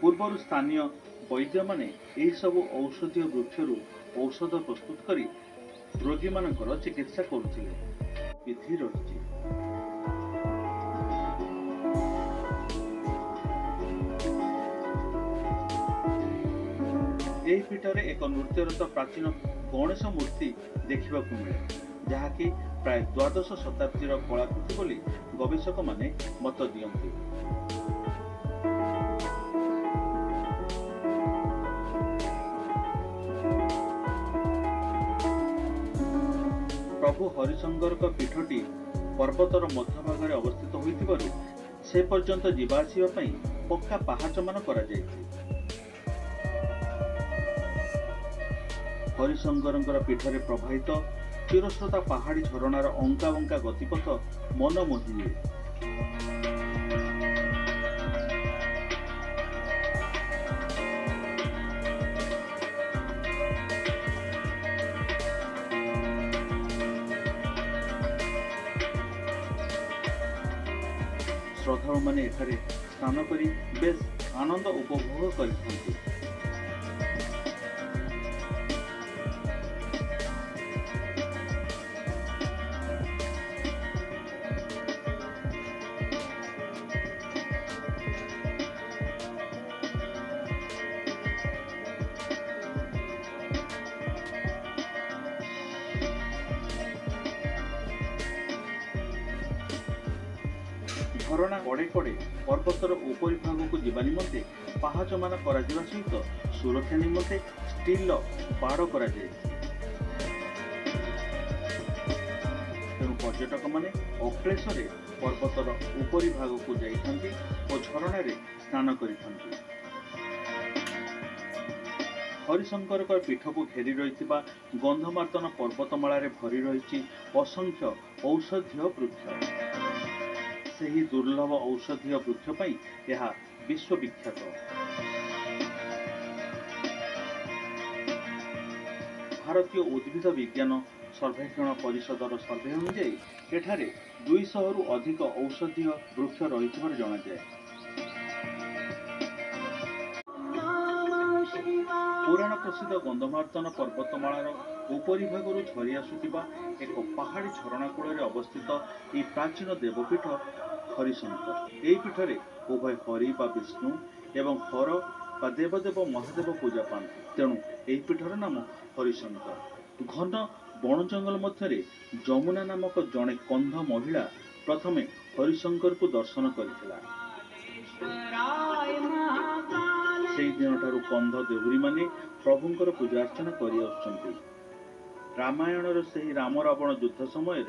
पूर्व स्थानीय वैद्य माने एही सबु औषधीय वृक्षरू औषध प्रस्तुत करी रोगी मानकर चिकित्सा करुथिले। विधि रहिछि। एही पीठरे एक नृत्यरत प्राचीन गणेश मूर्ति देखा मिले, जहाँकि प्राय द्वादश शताब्दीर कलाकृति बोली गवेषक माने मत दियंती। प्रभु हरिशंकर पीठटी पर्वतर मध्यभाग अवस्थित होइतिबारु से पर्यंत जीवा आसिबा पई पक्का पहाचमान करा जायछि। हरिशंकर पीठरे प्रभावित चिरस्रोता पहाड़ी झरणार अंका बंका गतिपथ मन मोहिनिए। श्रद्धालु माने एठारे स्नान करी बेस आनंद उपभोग करथांती। झरणा कड़े कड़े पर्वतर उपरी भाग को जीवा निमंते पहाचमान करा जिबा सहित सुरक्षा निमंते स्टील बाड़ करा जाय। तेणु पर्यटक माने अक्लेशरे पर्वतर उपरी भाग को जाइथांती और झरणार स्नान करिथांती। हरिशंकर पीठ को घेरी रही गंधमार्दन पर्वतमाला भरी रही असंख्य औषधीय वृक्ष। सही दुर्लभ औषधीय वृक्ष पई यह विश्वविख्यात। भारतीय उद्भिद विज्ञान सर्वेक्षण परिषदर सर्वे अनुଯାयी एठारे 200 रु अधिक औषधीय वृक्ष रही जनाजाए। पुराण प्रसिद्ध गंधमार्दन पर्वतमालार उपरी भागरू झरी आसुथिबा एक पहाड़ी झरणा कूल अवस्थित यह प्राचीन देवपीठ हरिशंकर। यही पीठरे उभय हरि बा विष्णु एवं हर बा देवदेव महादेव पूजा पाती। तेणु यही पीठर नाम हरिशंकर। घन बण जंगल मध्य जमुना नामक जड़े कंध महिला प्रथमे हरिशंकर को दर्शन करथिला। सेही दिन ठारू कंध देहुरी माने प्रभुंकर पूजा अर्चना करि आछंती। रामायणर सेही राम रावण युद्ध समय